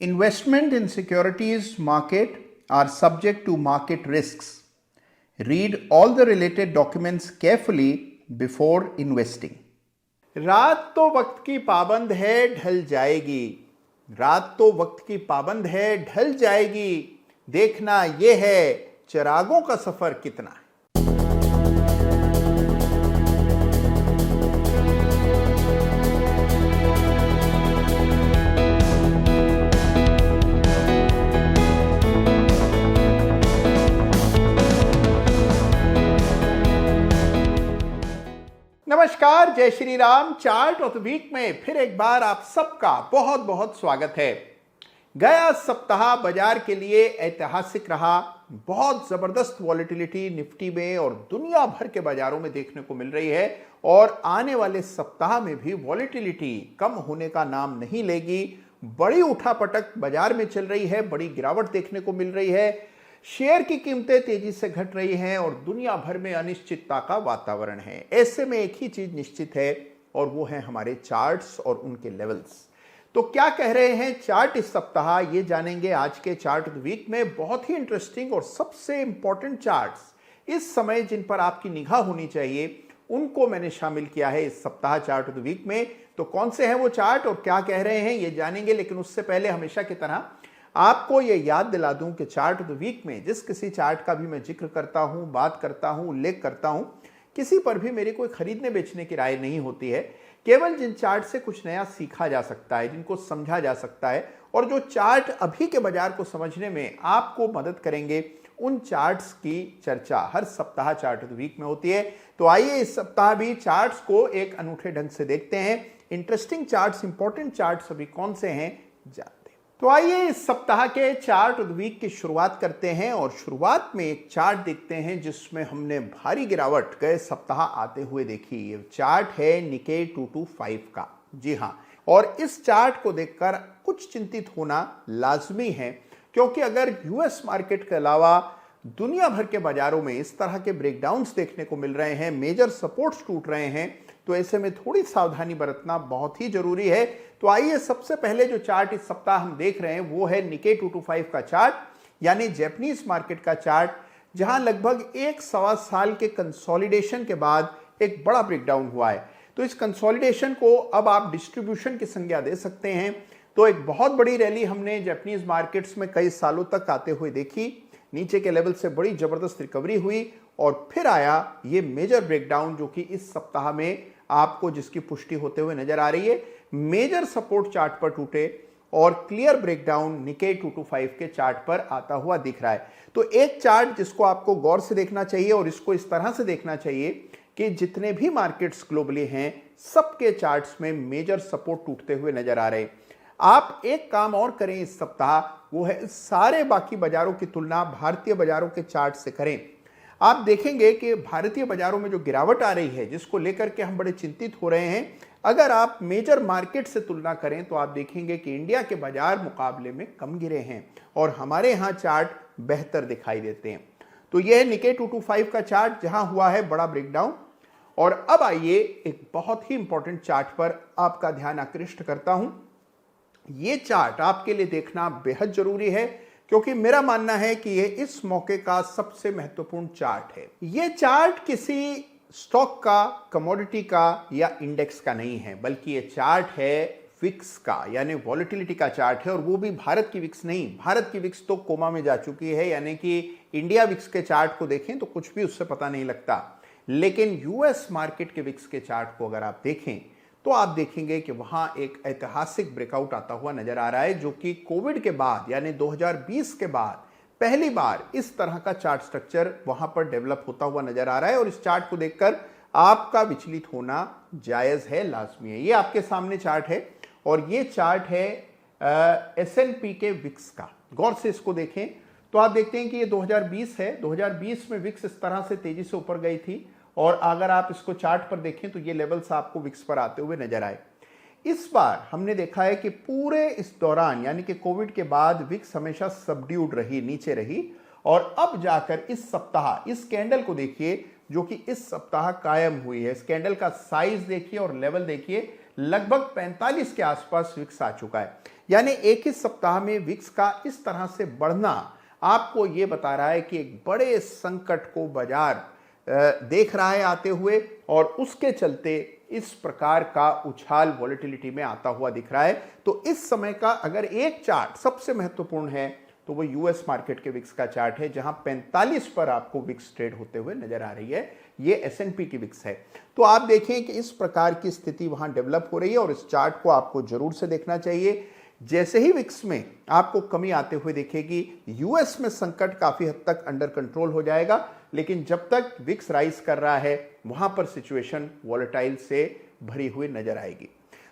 Investment in securities market are subject to market risks. Read all the related documents carefully before investing. रात तो वक्त की पाबंद है ढल जाएगी, रात तो वक्त की पाबंद है ढल जाएगी, देखना यह है चिरागों का सफर कितना है। नमस्कार, जय Shri Ram. Chart of the week में फिर एक बार आप सबका बहुत बहुत स्वागत है। गया सप्ताह बाजार के लिए ऐतिहासिक रहा। बहुत जबरदस्त वॉलेटिलिटी निफ्टी में और दुनिया भर के बाजारों में देखने को मिल रही है और आने वाले सप्ताह में भी वॉलेटिलिटी कम होने का नाम नहीं लेगी। बड़ी उठापटक बाजार में चल रही है, बड़ी गिरावट देखने को मिल रही है, शेयर की कीमतें तेजी से घट रही हैं और दुनिया भर में अनिश्चितता का वातावरण है। ऐसे में एक ही चीज निश्चित है और वो है हमारे चार्ट्स और उनके लेवल्स। तो क्या कह रहे हैं चार्ट इस सप्ताह, ये जानेंगे आज के चार्ट ऑफ द वीक में। बहुत ही इंटरेस्टिंग और सबसे इंपॉर्टेंट चार्ट्स इस समय जिन पर आपकी निगाह होनी चाहिए उनको मैंने शामिल किया है इस सप्ताह चार्ट ऑफ द वीक में। तो कौन से हैं वो चार्ट और क्या कह रहे हैं ये जानेंगे, लेकिन उससे पहले हमेशा की तरह आपको ये याद दिला दूं कि चार्ट ऑफ द वीक में जिस किसी चार्ट का भी मैं जिक्र करता हूं, बात करता हूं, उल्लेख करता हूं, किसी पर भी मेरी कोई खरीदने बेचने की राय नहीं होती है। केवल जिन चार्ट से कुछ नया सीखा जा सकता है, जिनको समझा जा सकता है और जो चार्ट अभी के बाजार को समझने में आपको मदद करेंगे, उन चार्ट्स की चर्चा हर सप्ताह चार्ट ऑफ द वीक में होती है। तो आइए इस सप्ताह भी चार्ट्स को एक अनूठे ढंग से देखते हैं। इंटरेस्टिंग चार्ट्स, इंपॉर्टेंट चार्ट्स अभी कौन से हैं जानते हैं। तो आइए इस सप्ताह के चार्ट ऑफ द वीक की शुरुआत करते हैं और शुरुआत में एक चार्ट देखते हैं जिसमें हमने भारी गिरावट गए सप्ताह आते हुए देखी। ये चार्ट है निकेई 225 का। जी हाँ, और इस चार्ट को देखकर कुछ चिंतित होना लाजमी है, क्योंकि अगर यूएस मार्केट के अलावा दुनिया भर के बाजारों में इस तरह के ब्रेकडाउन्स देखने को मिल रहे हैं, मेजर सपोर्ट्स टूट रहे हैं, तो ऐसे में थोड़ी सावधानी बरतना बहुत ही जरूरी है। तो आइए सबसे पहले जो चार्ट इस सप्ताह हम देख रहे हैं वो है निकेई 225 का चार्ट, यानी जापानीज मार्केट का चार्ट, जहां लगभग एक सवा साल के कंसोलिडेशन के बाद एक बड़ा ब्रेकडाउन हुआ है। तो इस कंसोलिडेशन को अब आप डिस्ट्रीब्यूशन की संज्ञा दे सकते हैं। तो एक बहुत बड़ी रैली हमने जापानीज मार्केट्स में कई सालों तक आते हुए देखी, नीचे के लेवल से बड़ी जबरदस्त रिकवरी हुई और फिर आया ये मेजर ब्रेकडाउन जो कि इस सप्ताह में आपको जिसकी पुष्टि होते हुए नजर आ रही है। मेजर सपोर्ट चार्ट पर टूटे और क्लियर ब्रेकडाउन निकेई 225 के चार्ट पर आता हुआ दिख रहा है। तो एक चार्ट जिसको आपको गौर से देखना चाहिए और इसको इस तरह से देखना चाहिए कि जितने भी मार्केट्स ग्लोबली हैं सबके चार्ट्स में मेजर सपोर्ट टूटते हुए नजर आ रहे हैं। आप एक काम और करें इस सप्ताह, वो है सारे बाकी बाजारों की तुलना भारतीय बाजारों के चार्ट से करें। आप देखेंगे कि भारतीय बाजारों में जो गिरावट आ रही है, जिसको लेकर के हम बड़े चिंतित हो रहे हैं, अगर आप मेजर मार्केट से तुलना करें तो आप देखेंगे कि इंडिया के बाजार मुकाबले में कम गिरे हैं और हमारे यहाँ चार्ट बेहतर दिखाई देते हैं। तो यह है निकेई 225 का चार्ट जहां हुआ है बड़ा ब्रेकडाउन। और अब आइए एक बहुत ही इंपॉर्टेंट चार्ट पर आपका ध्यान आकृष्ट करता हूं। ये चार्ट आपके लिए देखना बेहद जरूरी है, क्योंकि मेरा मानना है कि ये इस मौके का सबसे महत्वपूर्ण चार्ट है। ये चार्ट किसी स्टॉक का, कमोडिटी का या इंडेक्स का नहीं है, बल्कि ये चार्ट है विक्स का, यानी वॉलेटिलिटी का चार्ट है। और वो भी भारत की विक्स नहीं, भारत की विक्स तो कोमा में जा चुकी है, यानी कि इंडिया विक्स के चार्ट को देखें तो कुछ भी उससे पता नहीं लगता। लेकिन यूएस मार्केट के विक्स के चार्ट को अगर आप देखें तो आप देखेंगे कि वहां एक ऐतिहासिक ब्रेकआउट आता हुआ नजर आ रहा है, जो कि कोविड के बाद यानी 2020 के बाद पहली बार इस तरह का चार्ट स्ट्रक्चर वहां पर डेवलप होता हुआ नजर आ रहा है। और इस चार्ट को देखकर आपका विचलित होना जायज है, लाजमी है। ये आपके सामने चार्ट है और ये चार्ट है S&P के विक्स का। गौर से इसको देखें तो आप देखते हैं कि ये 2020 है। 2020 में विक्स इस तरह से तेजी से ऊपर गई थी और अगर आप इसको चार्ट पर देखें तो ये लेवल्स आपको विक्स पर आते हुए नजर आए। इस बार हमने देखा है कि पूरे इस दौरान यानी कि कोविड के बाद विक्स हमेशा सबड्यूड रही, नीचे रही, और अब जाकर इस सप्ताह इस कैंडल को देखिए जो कि इस सप्ताह कायम हुई है। इस कैंडल का साइज देखिए और लेवल देखिए, लगभग 45 के आसपास विक्स आ चुका है। यानी एक ही सप्ताह में विक्स का इस तरह से बढ़ना आपको ये बता रहा है कि एक बड़े संकट को बाजार देख रहा है आते हुए, और उसके चलते इस प्रकार का उछाल वॉलेटिलिटी में आता हुआ दिख रहा है। तो इस समय का अगर एक चार्ट सबसे महत्वपूर्ण है तो वो यूएस मार्केट के विक्स का चार्ट है, जहां 45 पर आपको विक्स ट्रेड होते हुए नजर आ रही है। ये एसएनपी की विक्स है। तो आप देखें कि इस प्रकार की स्थिति वहां डेवलप हो रही है और इस चार्ट को आपको जरूर से देखना चाहिए। जैसे ही विक्स में आपको कमी आते हुए दिखेगी, यूएस में संकट काफी हद तक अंडर कंट्रोल हो जाएगा, लेकिन जब तक विक्स राइज कर रहा है वहां पर सिचुएशन वॉलेटाइल से भरी हुई नजर आएगी।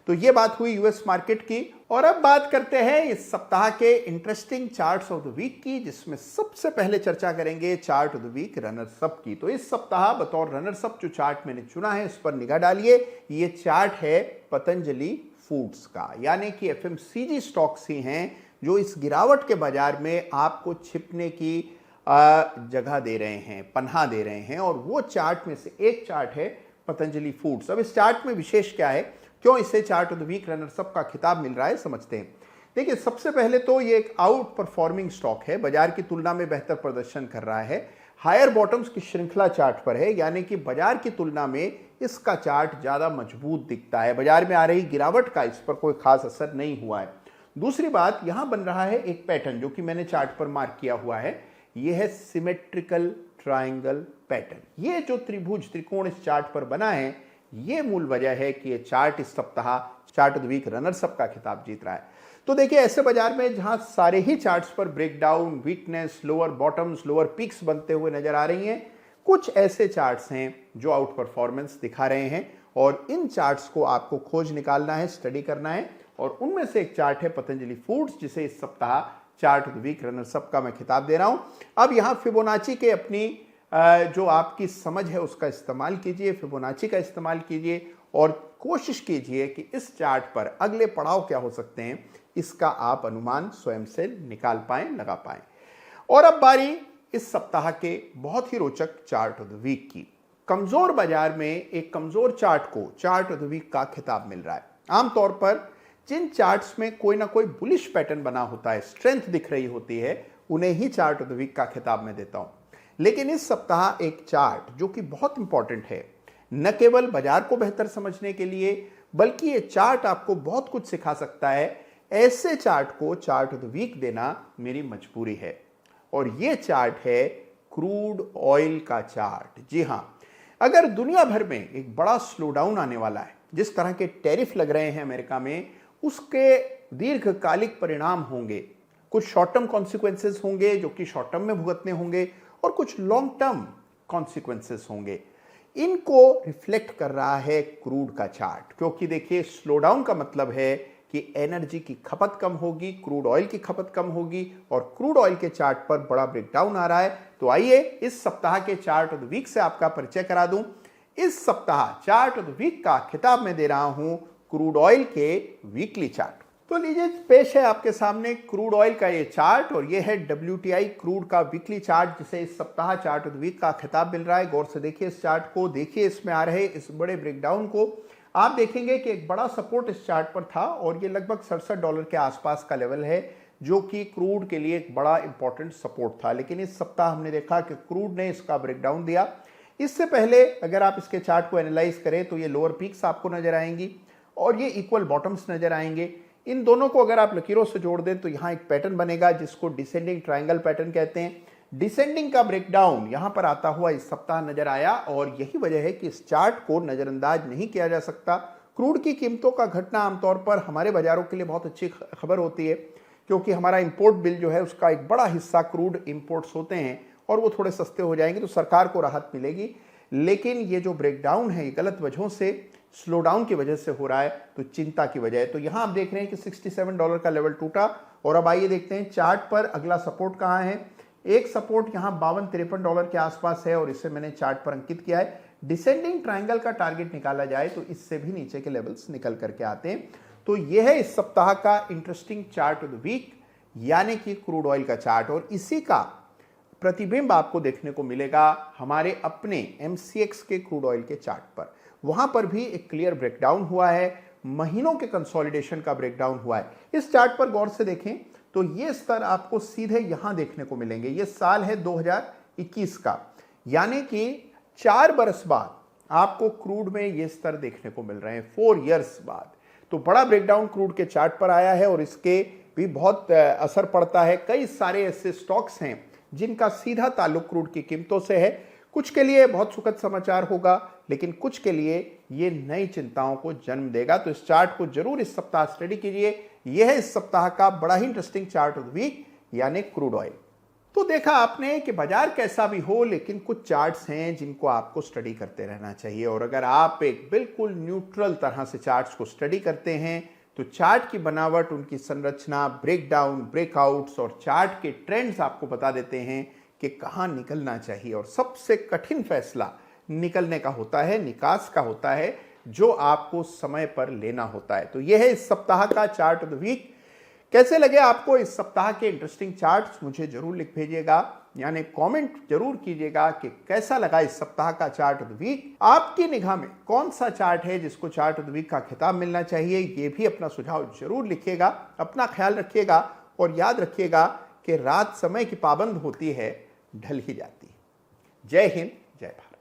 तो ये बात हुई यूएस मार्केट की। और अब बात करते हैं इस सप्ताह के interesting charts of the week की, जिसमें सबसे पहले चर्चा करेंगे chart of the week runners up की। तो इस सप्ताह बतौर रनर्स अप जो चार्ट मैंने चुना है इस पर निगाह डालिए। ये चार्ट है पतंजलि फूड्स का, यानी कि एफएमसीजी स्टॉक्स ही हैं जो इस गिरावट के बाजार में आपको छिपने की जगह दे रहे हैं, पन्हा दे रहे हैं। और वो चार्ट में से एक चार्ट है पतंजलि फूड्स। अब इस चार्ट में विशेष क्या है, क्यों इसे chart of the week runners up का खिताब मिल रहा है, समझते हैं। देखिए, सबसे पहले तो ये एक आउट परफॉर्मिंग स्टॉक है, बाजार की तुलना में बेहतर प्रदर्शन कर रहा है, हायर बॉटम्स की श्रृंखला चार्ट पर है, यानी कि बाजार की तुलना में इसका चार्ट ज्यादा मजबूत दिखता है। बाजार में आ रही गिरावट का इस पर कोई खास असर नहीं हुआ है। दूसरी बात, यहां बन रहा है एक पैटर्न जो कि मैंने चार्ट पर मार्क किया हुआ है। यह है सिमेट्रिकल ट्रायंगल पैटर्न। ये जो त्रिभुज त्रिकोण इस चार्ट पर बना है, ये मूल वजह है कि ये चार्ट इस सप्ताह chart of the week runners up का खिताब जीत रहा है। तो देखिए, ऐसे बाजार में जहां सारे ही चार्ट्स पर breakdown, weakness, lower bottoms, lower peaks बनते हुए नजर आ रही हैं, कुछ ऐसे चार्ट्स हैं जो आउट परफॉर्मेंस दिखा रहे हैं, और इन चार्ट्स को आपको खोज निकालना है, स्टडी करना है। और उनमें से एक चार्ट है पतंजलि फूड्स, जिसे इस सप्ताह chart of the week runners up का मैं खिताब दे रहा हूं। अब यहां फिबोनाची के अपनी जो आपकी समझ है उसका इस्तेमाल कीजिए, फिबोनाची का इस्तेमाल कीजिए और कोशिश कीजिए कि इस चार्ट पर अगले पड़ाव क्या हो सकते हैं, इसका आप अनुमान स्वयं से निकाल पाएं, लगा पाएं। और अब बारी इस सप्ताह के बहुत ही रोचक चार्ट ऑफ द वीक की। कमजोर बाजार में एक कमजोर चार्ट को चार्ट ऑफ द वीक का खिताब मिल रहा है। आमतौर पर जिन चार्ट्स में कोई ना कोई बुलिश पैटर्न बना होता है, स्ट्रेंथ दिख रही होती है, उन्हें ही चार्ट ऑफ द वीक का खिताब मैं देता हूं। लेकिन इस सप्ताह एक चार्ट जो कि बहुत इंपॉर्टेंट है, न केवल बाजार को बेहतर समझने के लिए, बल्कि ये चार्ट आपको बहुत कुछ सिखा सकता है। ऐसे चार्ट को चार्ट ऑफ द वीक देना मेरी मजबूरी है, और ये चार्ट है क्रूड ऑयल का चार्ट। जी हां, अगर दुनिया भर में एक बड़ा स्लोडाउन आने वाला है, जिस तरह के टैरिफ लग रहे हैं अमेरिका में, उसके दीर्घकालिक परिणाम होंगे। कुछ शॉर्ट टर्म कॉन्सिक्वेंसेस होंगे जो कि शॉर्ट टर्म में भुगतने होंगे, और कुछ लॉन्ग टर्म कॉन्सिक्वेंसेस होंगे। इनको रिफ्लेक्ट कर रहा है क्रूड का चार्ट, क्योंकि देखिए, स्लोडाउन का मतलब है कि एनर्जी की खपत कम होगी, क्रूड ऑयल की खपत कम होगी, और क्रूड ऑयल के चार्ट पर बड़ा ब्रेकडाउन आ रहा है। तो आइए इस सप्ताह के चार्ट ऑफ द वीक से आपका परिचय करा दूं। इस सप्ताह चार्ट ऑफ द वीक का खिताब मैं दे रहा हूं क्रूड ऑयल के वीकली चार्ट। तो लीजिए, पेश है आपके सामने क्रूड ऑयल का ये चार्ट, और ये है WTI क्रूड का वीकली चार्ट, जिसे इस सप्ताह चार्ट ऑफ द वीक का खिताब मिल रहा है। गौर से देखिए इस चार्ट को, देखिए इसमें आ रहे इस बड़े ब्रेकडाउन को। आप देखेंगे कि एक बड़ा सपोर्ट इस चार्ट पर था, और ये लगभग $67 के आसपास का लेवल है, जो कि क्रूड के लिए एक बड़ा इंपॉर्टेंट सपोर्ट था। लेकिन इस सप्ताह हमने देखा कि क्रूड ने इसका ब्रेकडाउन दिया। इससे पहले अगर आप इसके चार्ट को एनालाइज करें तो ये लोअर पीक्स आपको नजर आएंगी, और ये इक्वल बॉटम्स नजर आएंगे। इन दोनों को अगर आप लकीरों से जोड़ दें तो यहाँ एक पैटर्न बनेगा, जिसको डिसेंडिंग ट्रायंगल पैटर्न कहते हैं। डिसेंडिंग का ब्रेकडाउन यहां पर आता हुआ इस सप्ताह नजर आया, और यही वजह है कि इस चार्ट को नजरअंदाज नहीं किया जा सकता। क्रूड की कीमतों का घटना आमतौर पर हमारे बाजारों के लिए बहुत अच्छी खबर होती है, क्योंकि हमारा इंपोर्ट बिल जो है उसका एक बड़ा हिस्सा क्रूड इंपोर्ट्स होते हैं, और वो थोड़े सस्ते हो जाएंगे तो सरकार को राहत मिलेगी। लेकिन ये जो ब्रेकडाउन है ये गलत वजहों से, स्लोडाउन की वजह से हो रहा है, तो चिंता की वजह है। तो यहां आप देख रहे हैं कि $67 का लेवल टूटा। और अब आइए देखते हैं चार्ट पर अगला सपोर्ट कहां है। एक सपोर्ट यहां $52-53 के आसपास है, और इसे मैंने चार्ट पर अंकित किया है। डिसेंडिंग ट्रायंगल का टारगेट निकाला जाए तो इससे भी नीचे के लेवल्स निकल करके आते हैं। तो यह है इस सप्ताह का interesting chart of the week, यानी कि क्रूड ऑयल का चार्ट। और इसी का प्रतिबिंब आपको देखने को मिलेगा हमारे अपने MCX के क्रूड ऑयल के चार्ट पर। वहां पर भी एक क्लियर ब्रेकडाउन हुआ है। महीनों के कंसोलिडेशन का ब्रेकडाउन हुआ है। इस चार्ट पर गौर से देखें तो ये स्तर आपको सीधे यहां देखने को मिलेंगे। ये साल है 2021 का, यानी कि 4 बरस बाद आपको क्रूड में ये स्तर देखने को मिल रहे हैं, 4 इयर्स बाद। तो बड़ा ब्रेकडाउन क्रूड के चार्ट पर आया है और इसके भी बहुत असर पड़ता है। कई सारे ऐसे स्टॉक्स हैं जिनका सीधा ताल्लुक क्रूड की कीमतों से है। कुछ के लिए बहुत सुखद समाचार होगा, लेकिन कुछ के लिए ये नई चिंताओं को जन्म देगा। तो इस चार्ट को जरूर इस सप्ताह स्टडी कीजिए। यह है इस सप्ताह का बड़ा ही interesting chart of the week, यानी क्रूड ऑयल। तो देखा आपने कि बाजार कैसा भी हो, लेकिन कुछ चार्ट्स हैं जिनको आपको स्टडी करते रहना चाहिए। और अगर आप एक बिल्कुल न्यूट्रल तरह से चार्ट्स को स्टडी करते हैं तो चार्ट की बनावट, उनकी संरचना, ब्रेकडाउन, ब्रेकआउट्स और चार्ट के ट्रेंड्स आपको बता देते हैं कि कहां निकलना चाहिए। और सबसे कठिन फैसला निकलने का होता है, निकास का होता है, जो आपको समय पर लेना होता है। तो यह है इस सप्ताह का चार्ट ऑफ द वीक। कैसे लगे आपको इस सप्ताह के इंटरेस्टिंग चार्ट्स, मुझे जरूर लिख भेजिएगा, यानी कमेंट जरूर कीजिएगा कि कैसा लगा इस सप्ताह का चार्ट ऑफ द वीक। आपकी निगाह में कौन सा चार्ट है जिसको चार्ट ऑफ द वीक का खिताब मिलना चाहिए, ये भी अपना सुझाव जरूर लिखिएगा। अपना ख्याल रखिएगा और याद रखिएगा कि रात समय की पाबंद होती है, ढल ही जाती है। जय हिंद, जय भारत।